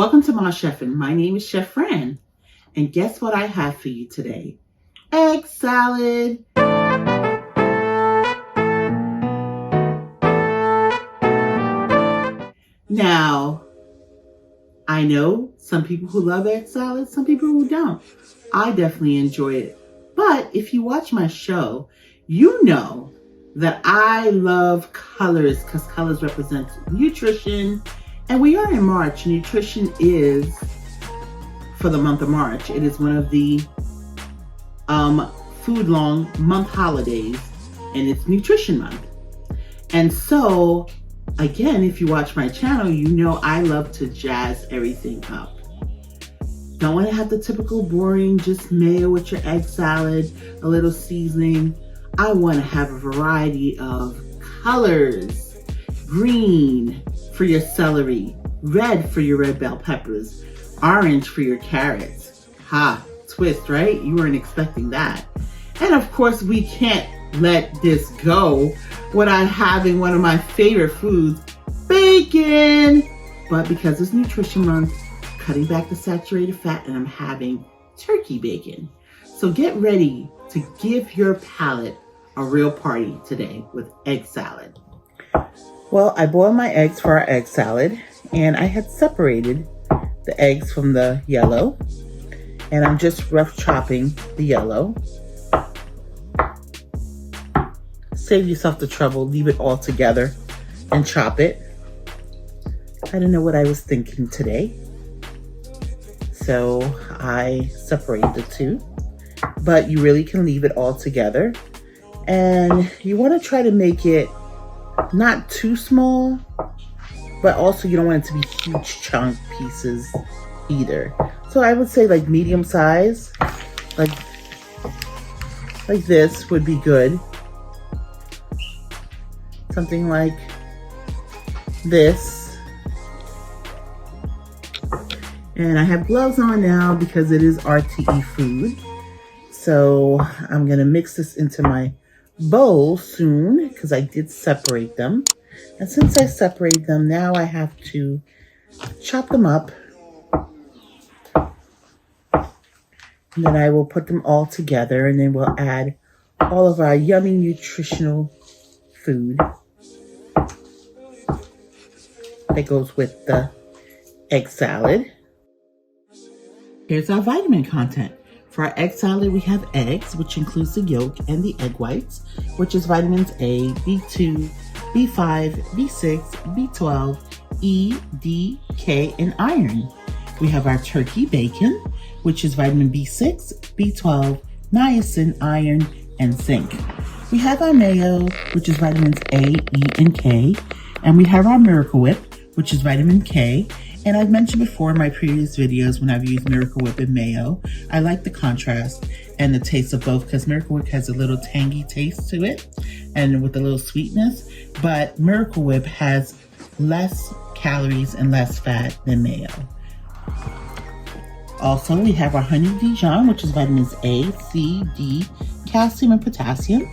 Welcome to my chefing. My name is Chef Fran, and guess what I have for you today? Egg salad. Now, I know some people who love egg salad, some people who don't. I definitely enjoy it. But if you watch my show, you know that I love colors because colors represent nutrition. And we are in March. Nutrition is for the month of March. It is one of the food long month holidays, and it's nutrition month. And so, again, if you watch my channel, you know I love to jazz everything up. Don't want to have the typical boring, just mayo with your egg salad, a little seasoning. I want to have a variety of colors. Green for your celery, red for your red bell peppers, orange for your carrots. Ha, twist, right? You weren't expecting that. And of course, we can't let this go without having one of my favorite foods, bacon. But because it's nutrition month, cutting back the saturated fat, and I'm having turkey bacon. So get ready to give your palate a real party today with egg salad. Well, I boiled my eggs for our egg salad, and I had separated the eggs from the yellow, and I'm just rough chopping the yellow. Save yourself the trouble, leave it all together and chop it. I don't know what I was thinking today, so I separated the two, but you really can leave it all together, and you want to try to make it not too small, but also you don't want it to be huge chunk pieces either. So I would say like medium size, like this would be good. Something like this. And I have gloves on now because it is RTE food. So I'm gonna mix this into my bowl soon because I did separate them. And since I separated them, now I have to chop them up. And then I will put them all together, and then we'll add all of our yummy nutritional food that goes with the egg salad. Here's our vitamin content. For our egg salad, we have eggs, which includes the yolk and the egg whites, which is vitamins A, B2, B5, B6, B12, E, D, K, and iron. We have our turkey bacon, which is vitamin B6, B12, niacin, iron, and zinc. We have our mayo, which is vitamins A, E, and K. And we have our Miracle Whip, which is vitamin K. And I've mentioned before in my previous videos when I've used Miracle Whip and mayo, I like the contrast and the taste of both because Miracle Whip has a little tangy taste to it and with a little sweetness, but Miracle Whip has less calories and less fat than mayo. Also, we have our honey Dijon, which is vitamins A, C, D, calcium, and potassium.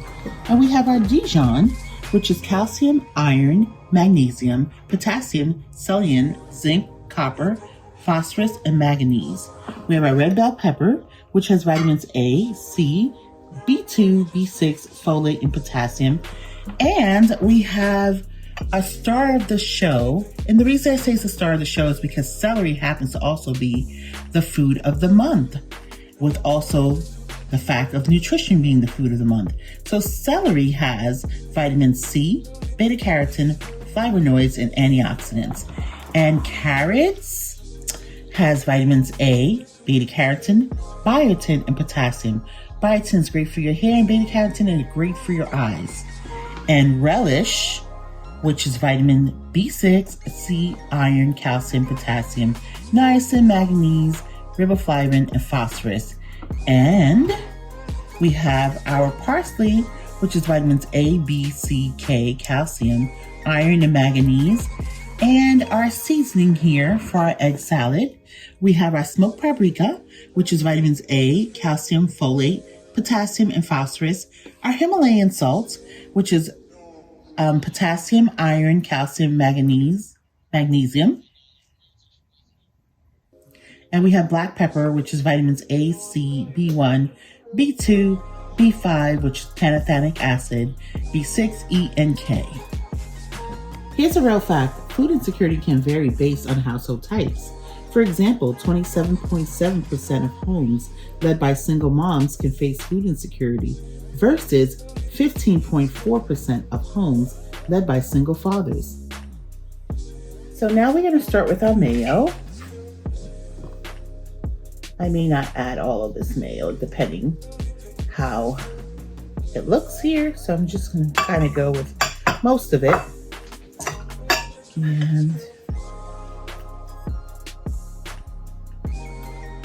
And we have our Dijon, which is calcium, iron, magnesium, potassium, selenium, zinc, copper, phosphorus, and manganese. We have our red bell pepper, which has vitamins A, C, B2, B6, folate, and potassium. And we have a star of the show. And the reason I say it's a star of the show is because celery happens to also be the food of the month, with also the fact of nutrition being the food of the month. So celery has vitamin C, beta carotene, flavonoids, and antioxidants. And carrots has vitamins A, beta carotene, biotin, and potassium. Biotin is great for your hair, and beta carotene is great for your eyes. And relish, which is vitamin B6, C, iron, calcium, potassium, niacin, manganese, riboflavin, and phosphorus. And we have our parsley, which is vitamins A, B, C, K, calcium, iron, and manganese. And our seasoning here for our egg salad, we have our smoked paprika, which is vitamins A, calcium, folate, potassium, and phosphorus. Our Himalayan salt, which is potassium, iron, calcium, magnesium. And we have black pepper, which is vitamins A, C, B1, B2, B5, which is pantothenic acid, B6, E, and K. Here's a real fact. Food insecurity can vary based on household types. For example, 27.7% of homes led by single moms can face food insecurity versus 15.4% of homes led by single fathers. So now we're going to start with our mayo. I may not add all of this mayo depending how it looks here. So I'm just going to kind of go with most of it. And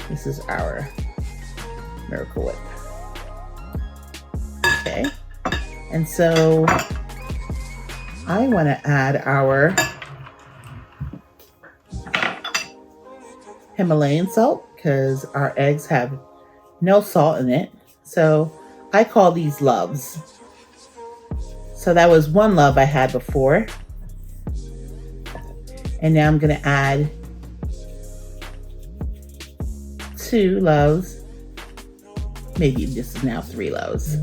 this is our Miracle Whip. Okay. And so I want to add our Himalayan salt because our eggs have no salt in it. So I call these loves. So that was one love I had before. And now I'm going to add 2 loaves. Maybe this is now 3 loaves.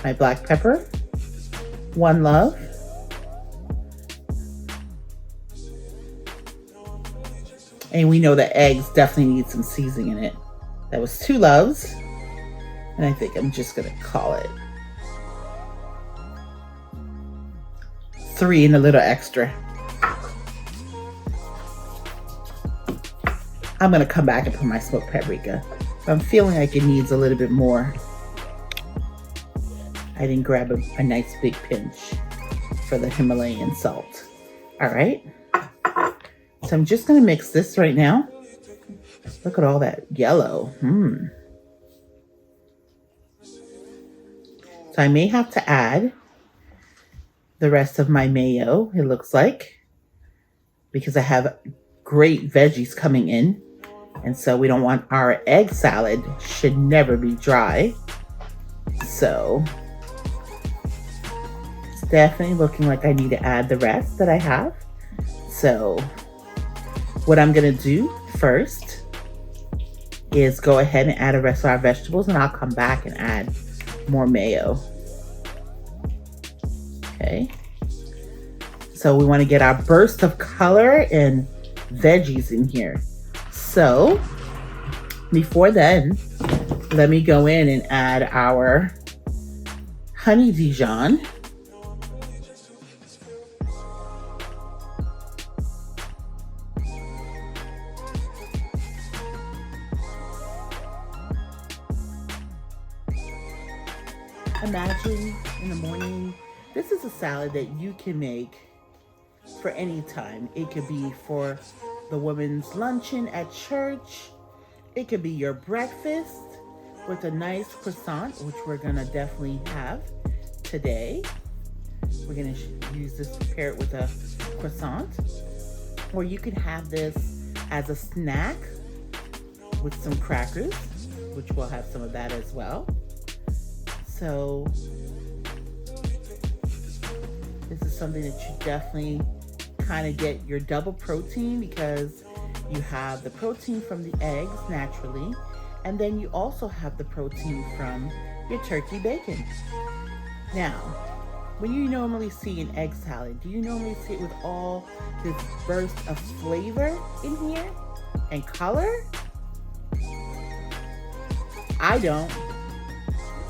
My black pepper, 1 love. And we know that eggs definitely need some seasoning in it. That was 2 loaves. And I think I'm just going to call it 3 and a little extra. I'm going to come back and put my smoked paprika. I'm feeling like it needs a little bit more. I didn't grab a nice big pinch for the Himalayan salt. All right. So I'm just going to mix this right now. Look at all that yellow. So I may have to add the rest of my mayo, it looks like, because I have great veggies coming in. And so we don't want our egg salad should never be dry. So it's definitely looking like I need to add the rest that I have. So what I'm going to do first is go ahead and add the rest of our vegetables, and I'll come back and add more mayo. Okay. So we want to get our burst of color and veggies in here. So before then, let me go in and add our honey Dijon. Imagine in the morning, this is a salad that you can make for any time. It could be for the women's luncheon at church. It could be your breakfast with a nice croissant, which we're gonna definitely have today. We're gonna use this, prepare it with a croissant. Or you could have this as a snack with some crackers, which we'll have some of that as well. So this is something that you definitely kind of get your double protein, because you have the protein from the eggs naturally, and then you also have the protein from your turkey bacon. Now, when you normally see an egg salad, do you normally see it with all this burst of flavor in here and color? I don't.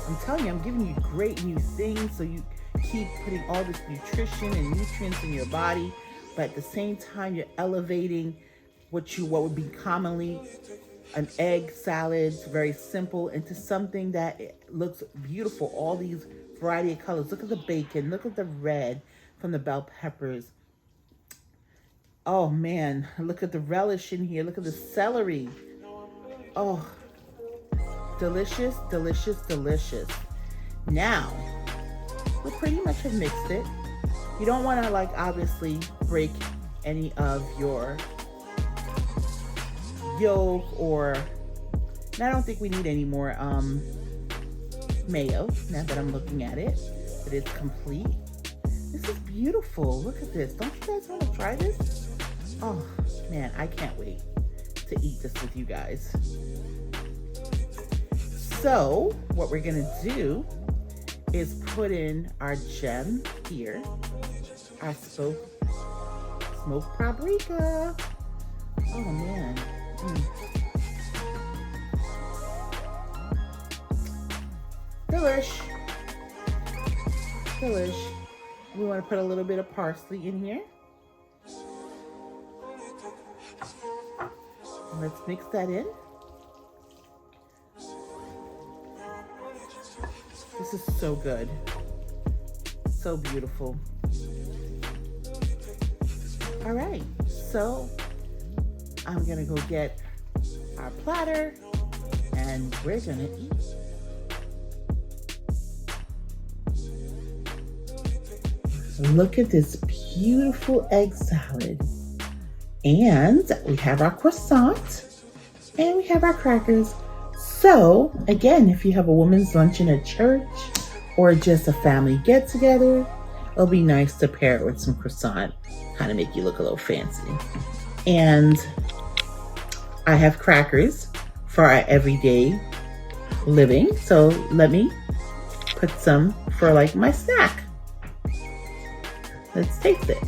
I'm telling you, I'm giving you great new things so you keep putting all this nutrition and nutrients in your body, but at the same time, you're elevating what would be commonly an egg salad, very simple, into something that looks beautiful. All these variety of colors. Look at the bacon. Look at the red from the bell peppers. Oh man, look at the relish in here. Look at the celery. Oh, delicious, delicious, delicious. Now, we pretty much have mixed it. You don't want to, like, obviously break any of your yolk, or and I don't think we need any more mayo now that I'm looking at it, but it's complete. This is beautiful. Look at this. Don't you guys want to try this? Oh man, I can't wait to eat this with you guys. So what we're gonna do is put in our gem here, our smoked paprika. Oh man. Delish. Delish. We want to put a little bit of parsley in here. Let's mix that in. This is so good. So beautiful. All right, so I'm gonna go get our platter and we're gonna eat. Look at this beautiful egg salad. And we have our croissant and we have our crackers. So again, if you have a women's luncheon at church or just a family get together, it'll be nice to pair it with some croissant, kind of make you look a little fancy. And I have crackers for our everyday living. So let me put some for like my snack. Let's taste it.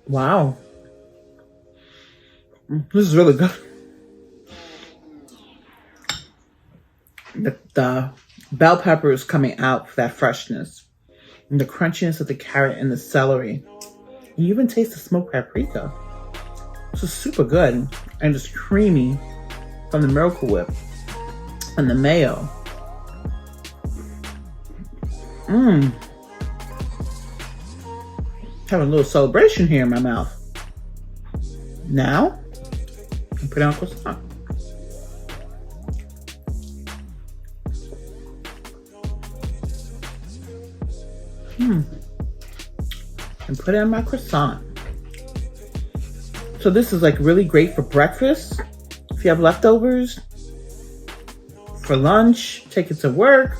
Wow. This is really good. The bell pepper is coming out for that freshness. And the crunchiness of the carrot and the celery. And you even taste the smoked paprika. This is super good. And it's creamy from the Miracle Whip. And the mayo. Having a little celebration here in my mouth. Now, I put on croissant. And put in my croissant. So this is like really great for breakfast. If you have leftovers. For lunch, take it to work.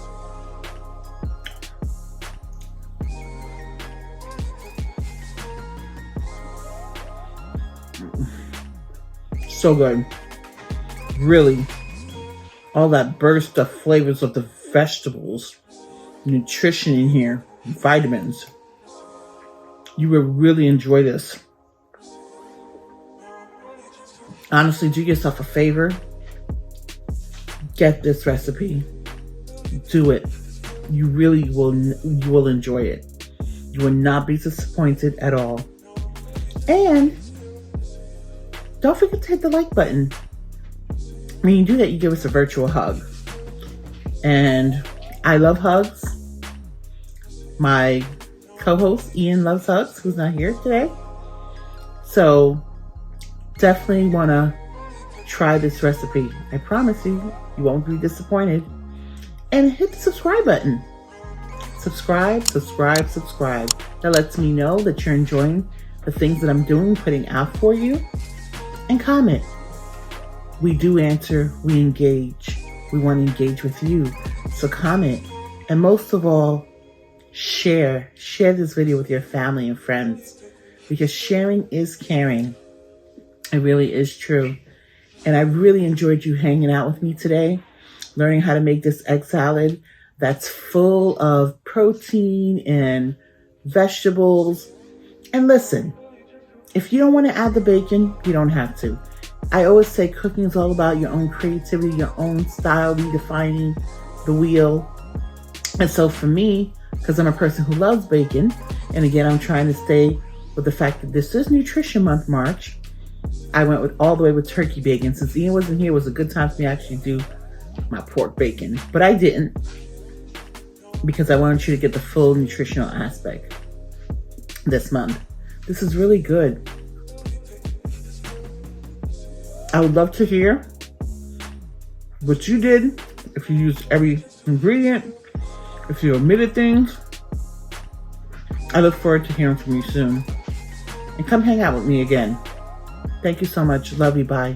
So good. Really. All that burst of flavors of the vegetables. Nutrition in here. Vitamins. You will really enjoy this. Honestly, do yourself a favor. Get this recipe. Do it. You really will. You will enjoy it. You will not be disappointed at all. And don't forget to hit the like button. When you do that, you give us a virtual hug. And I love hugs. My co-host Ian loves hugs, who's not here today. So definitely want to try this recipe. I promise you, you won't be disappointed. And hit the subscribe button. Subscribe, subscribe, subscribe. That lets me know that you're enjoying the things that I'm doing, putting out for you. And comment. We do answer, we engage. We want to engage with you. So comment. And most of all, share. Share this video with your family and friends. Because sharing is caring. It really is true. And I really enjoyed you hanging out with me today, learning how to make this egg salad that's full of protein and vegetables. And listen, if you don't want to add the bacon, you don't have to. I always say cooking is all about your own creativity, your own style, redefining the wheel. And so for me, because I'm a person who loves bacon, and again, I'm trying to stay with the fact that this is Nutrition Month, March, I went with all the way with turkey bacon. Since Ian wasn't here, it was a good time for me to actually do my pork bacon. But I didn't, because I wanted you to get the full nutritional aspect this month. This is really good. I would love to hear what you did, if you used every ingredient, if you omitted things. I look forward to hearing from you soon. And come hang out with me again. Thank you so much. Love you. Bye.